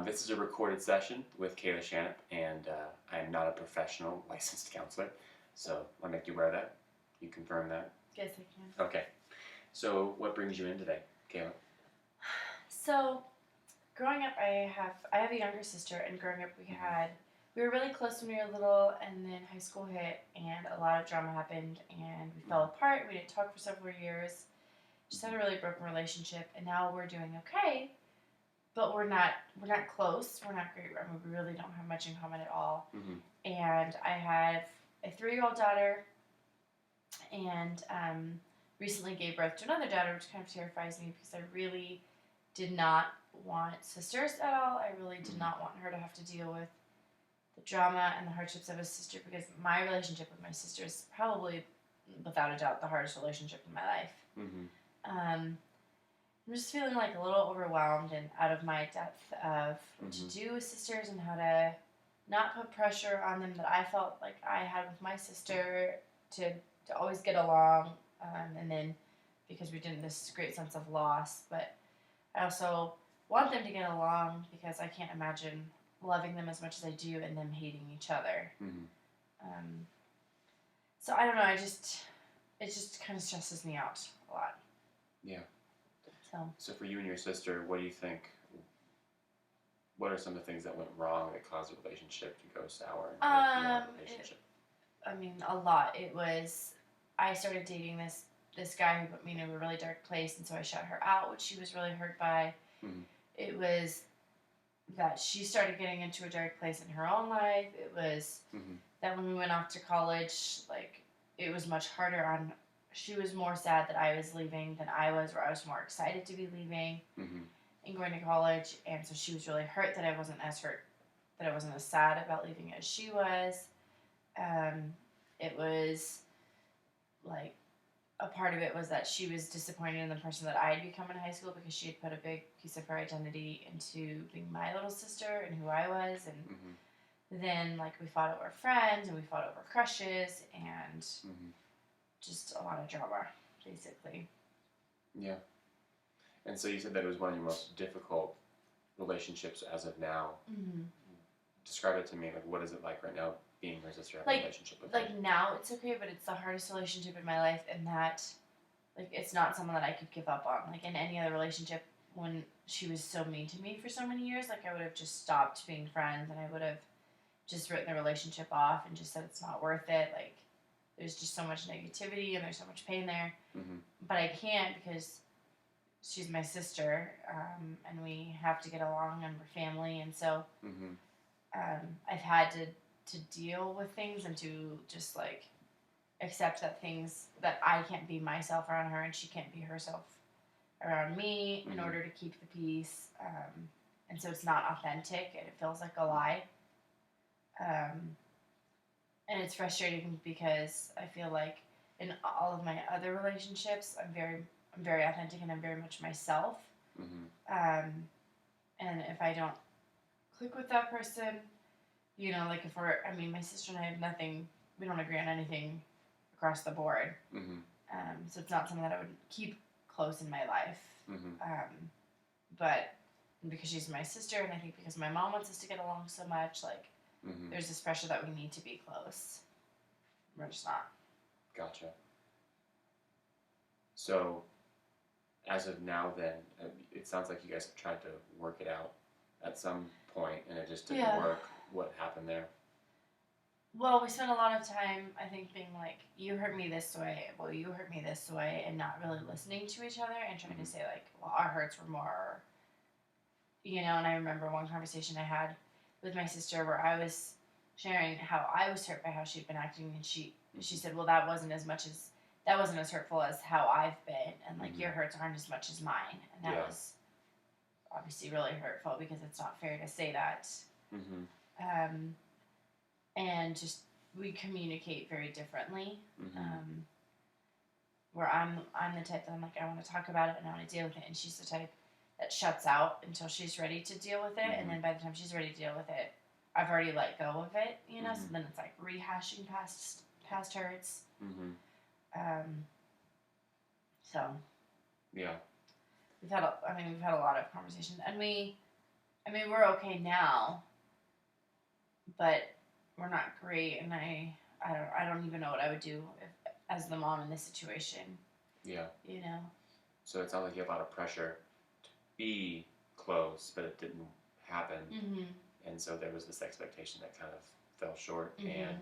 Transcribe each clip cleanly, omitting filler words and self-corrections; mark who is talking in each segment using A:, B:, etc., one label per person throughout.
A: This is a recorded session with Kayla Shanup, and I am not a professional licensed counselor, so I'll make you aware of that. You confirm that?
B: Yes, I can.
A: Okay. So, what brings you in today, Kayla?
B: So, growing up, I have a younger sister, and growing up, we were really close when we were little, and then high school hit, and a lot of drama happened, and we fell apart. We didn't talk for several years. Just had a really broken relationship, and now we're doing okay, but we're not close. We're not great. I mean, we really don't have much in common at all.
A: Mm-hmm.
B: And I have a 3-year-old daughter, and recently gave birth to another daughter, which kind of terrifies me because I really did not want sisters at all. I really did not want her to have to deal with the drama and the hardships of a sister, because my relationship with my sister is probably, without a doubt, the hardest relationship in my life.
A: Mm-hmm.
B: I'm just feeling like a little overwhelmed and out of my depth of what to do with sisters and how to not put pressure on them that I felt like I had with my sister to always get along, and then because we didn't, this great sense of loss. But I also want them to get along because I can't imagine loving them as much as I do and them hating each other.
A: Mm-hmm.
B: So I don't know. It just kind of stresses me out a lot.
A: Yeah.
B: So
A: for you and your sister, what do you think? What are some of the things that went wrong that caused the relationship to go sour and beyond the relationship?
B: A lot. It was, I started dating this guy who put me in a really dark place, and so I shut her out, which she was really hurt by.
A: Mm-hmm.
B: It was that she started getting into a dark place in her own life. It was that when we went off to college, like, it was much harder on. She was more sad that I was leaving than I was, or I was more excited to be leaving and going to college. And so she was really hurt that I wasn't as sad about leaving as she was. It was like, a part of it was that she was disappointed in the person that I had become in high school, because she had put a big piece of her identity into being my little sister and who I was. And then, like, we fought over friends and we fought over crushes and just a lot of drama, basically.
A: Yeah. And so you said that it was one of your most difficult relationships as of now.
B: Mm-hmm.
A: Describe it to me. Like, what is it like right now, being her sister, having a relationship with her?
B: Like, now it's okay, but it's the hardest relationship in my life, and that, like, it's not someone that I could give up on. Like, in any other relationship, when she was so mean to me for so many years, like, I would have just stopped being friends, and I would have just written the relationship off and just said it's not worth it. Like, there's just so much negativity and there's so much pain there. But I can't, because she's my sister, and we have to get along, and we're family, and so I've had to deal with things and to just, like, accept that I can't be myself around her and she can't be herself around me in order to keep the peace. And so it's not authentic, and it feels like a lie. And it's frustrating because I feel like in all of my other relationships, I'm very authentic and I'm very much myself. And if I don't click with that person, like, my sister and I have nothing, we don't agree on anything across the board. So it's not something that I would keep close in my life. But because she's my sister, and I think because my mom wants us to get along so much, like, there's this pressure that we need to be close. We're just not.
A: Gotcha. So, as of now then, it sounds like you guys have tried to work it out at some point, and it just didn't work. What happened there?
B: Well, we spent a lot of time, I think, being like, you hurt me this way, well, you hurt me this way, and not really listening to each other and trying to say, like, well, our hurts were more, and I remember one conversation I had with my sister where I was sharing how I was hurt by how she'd been acting, and she said, well, that wasn't as hurtful as how I've been, and, like, your hurts aren't as much as mine, and that was obviously really hurtful, because it's not fair to say that. And just, we communicate very differently. Where I'm the type that I'm like, I want to talk about it and I want to deal with it, and she's the type that shuts out until she's ready to deal with it, and then by the time she's ready to deal with it, I've already let go of it, so then it's like rehashing past hurts. So
A: yeah,
B: we've had a lot of conversations, and we I mean, we're okay now, but we're not great, and I don't even know what I would do if, as the mom in this situation.
A: Yeah.
B: You know.
A: So it sounds like you have a lot of pressure to be close, but it didn't happen,
B: Mm-hmm.
A: and so there was this expectation that kind of fell short,
B: Mm-hmm.
A: and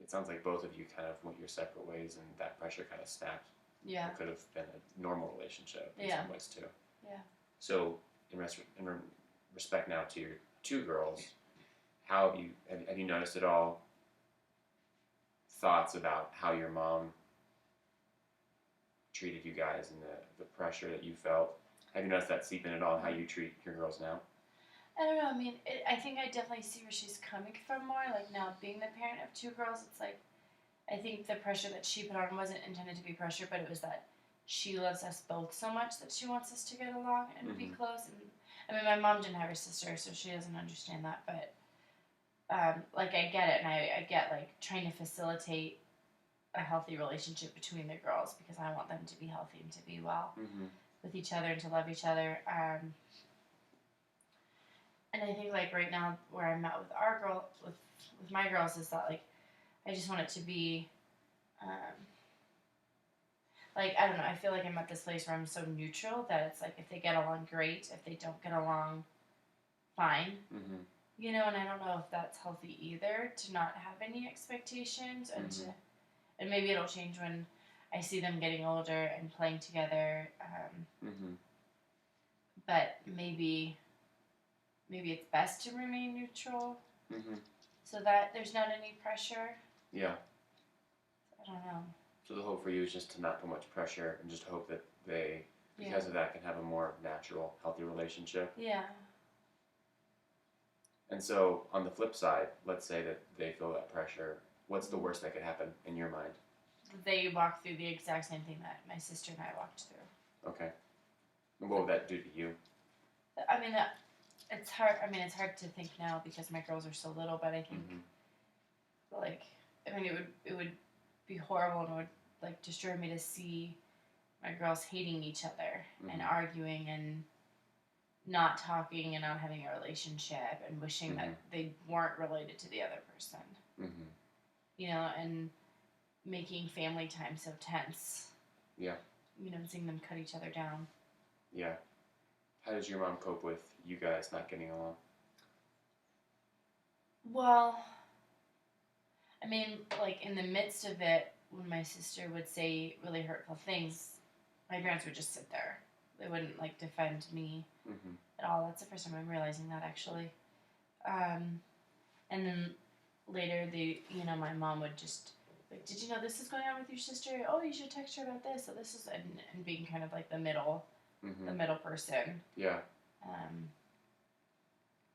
A: it sounds like both of you kind of went your separate ways, and that pressure kind of snapped.
B: Yeah.
A: It could have been a normal relationship in
B: Yeah.
A: some ways too.
B: Yeah.
A: So in respect now to your two girls, how have you noticed at all thoughts about how your mom treated you guys and the pressure that you felt? Have you noticed that seeping at all in how you treat your girls now?
B: I don't know. I mean, I think I definitely see where she's coming from more. Like now, being the parent of two girls, it's like I think the pressure that she put on wasn't intended to be pressure, but it was that she loves us both so much that she wants us to get along and be close. And I mean, my mom didn't have her sister, so she doesn't understand that. But like I get it, and I get like trying to facilitate a healthy relationship between the girls because I want them to be healthy and to be well with each other and to love each other. And I think like right now where I'm at with our girl with my girls is that like I just want it to be like I don't know, I feel like I'm at this place where I'm so neutral that it's like if they get along great, if they don't get along fine. You know, and I don't know if that's healthy either to not have any expectations and and maybe it'll change when I see them getting older and playing together. But maybe it's best to remain neutral so that there's not any pressure.
A: Yeah.
B: I don't know.
A: So the hope for you is just to not put much pressure and just hope that they, because of that, can have a more natural, healthy relationship.
B: Yeah.
A: And so on the flip side, let's say that they feel that pressure. What's the worst that could happen in your mind?
B: They walk through the exact same thing that my sister and I walked through.
A: Okay. And what would that do to you?
B: I mean, it's hard. I mean, it's hard to think now because my girls are so little. But I think, like, I mean, it would be horrible and it would like destroy me to see my girls hating each other and arguing and not talking and not having a relationship and wishing that they weren't related to the other person. You know, and making family time so tense.
A: Yeah.
B: You know, and seeing them cut each other down.
A: Yeah. How does your mom cope with you guys not getting along?
B: Well, I mean, like in the midst of it, when my sister would say really hurtful things, my parents would just sit there. They wouldn't like defend me at all. That's the first time I'm realizing that actually. And then later, my mom would just like, did you know this is going on with your sister? Oh, you should text her about this. So this is and being kind of like the middle person.
A: Yeah.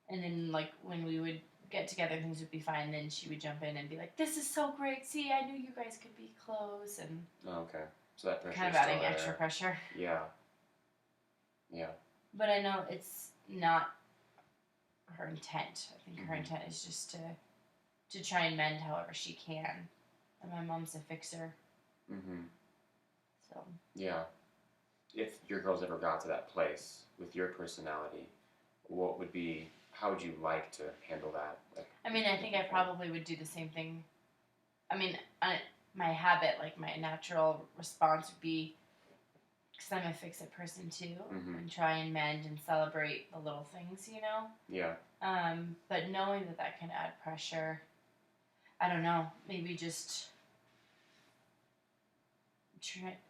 B: And then like when we would get together, things would be fine. Then she would jump in and be like, "This is so great. See, I knew you guys could be close." And
A: okay, so that pressure
B: kind of
A: is still
B: adding
A: there.
B: extra pressure.
A: Yeah. Yeah.
B: But I know it's not her intent. I think her intent is just to try and mend however she can. And my mom's a fixer. So.
A: Yeah. If your girls ever got to that place with your personality, how would you like to handle that? Like,
B: I mean, I think I probably would do the same thing. I mean, my habit, like my natural response would be, because I'm a fix-it person too, and try and mend and celebrate the little things, you know?
A: Yeah.
B: But knowing that can add pressure, I don't know, maybe just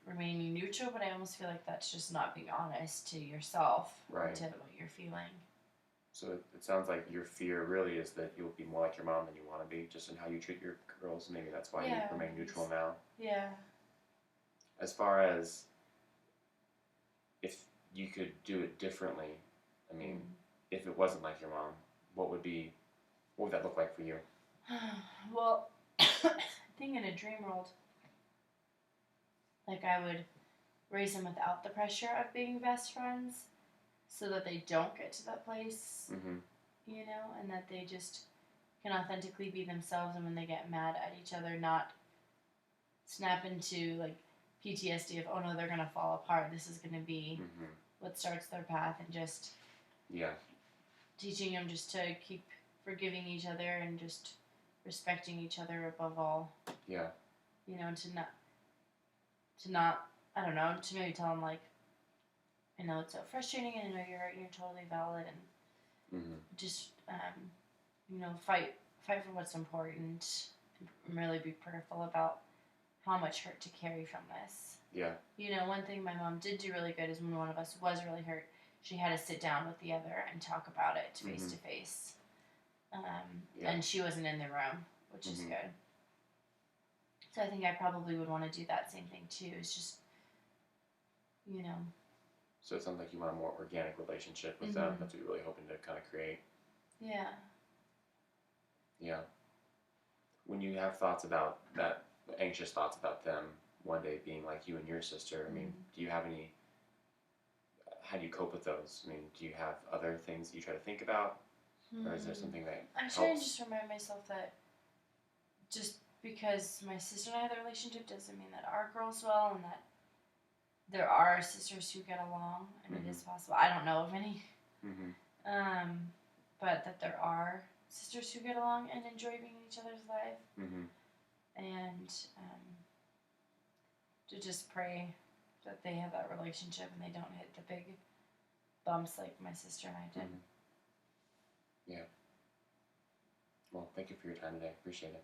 B: remaining neutral, but I almost feel like that's just not being honest to yourself or to what you're feeling.
A: So it sounds like your fear really is that you'll be more like your mom than you want to be, just in how you treat your girls. Maybe that's why you remain neutral now.
B: Yeah.
A: As far as if you could do it differently, I mean, if it wasn't like your mom, what would that look like for you?
B: Well, I think in a dream world, like I would raise them without the pressure of being best friends so that they don't get to that place, you know, and that they just can authentically be themselves, and when they get mad at each other, not snap into like PTSD of, oh no, they're going to fall apart. This is going to be what starts their path, and just
A: Yeah.
B: teaching them just to keep forgiving each other and just respecting each other above all.
A: Yeah.
B: You know, to not, I don't know, to maybe tell them like, I know it's so frustrating, and I know you're right, and you're totally valid, and
A: Mm-hmm.
B: just you know, fight for what's important, and really be prayerful about how much hurt to carry from this.
A: Yeah.
B: You know, one thing my mom did do really good is when one of us was really hurt, she had to sit down with the other and talk about it face to face. And she wasn't in the room, which is good. So I think I probably would want to do that same thing too. It's just, you know.
A: So it sounds like you want a more organic relationship with them. That's what you're really hoping to kind of create.
B: Yeah.
A: Yeah. When you have thoughts about that, anxious thoughts about them one day being like you and your sister, I mean, do you have any, how do you cope with those? I mean, do you have other things that you try to think about? Or is there something that
B: I try to just remind myself that just because my sister and I have a relationship doesn't mean that our girls will, and that there are sisters who get along, and it is possible. I don't know of any. But that there are sisters who get along and enjoy being in each other's life. And to just pray that they have that relationship and they don't hit the big bumps like my sister and I did.
A: Yeah. Well, thank you for your time today. Appreciate it.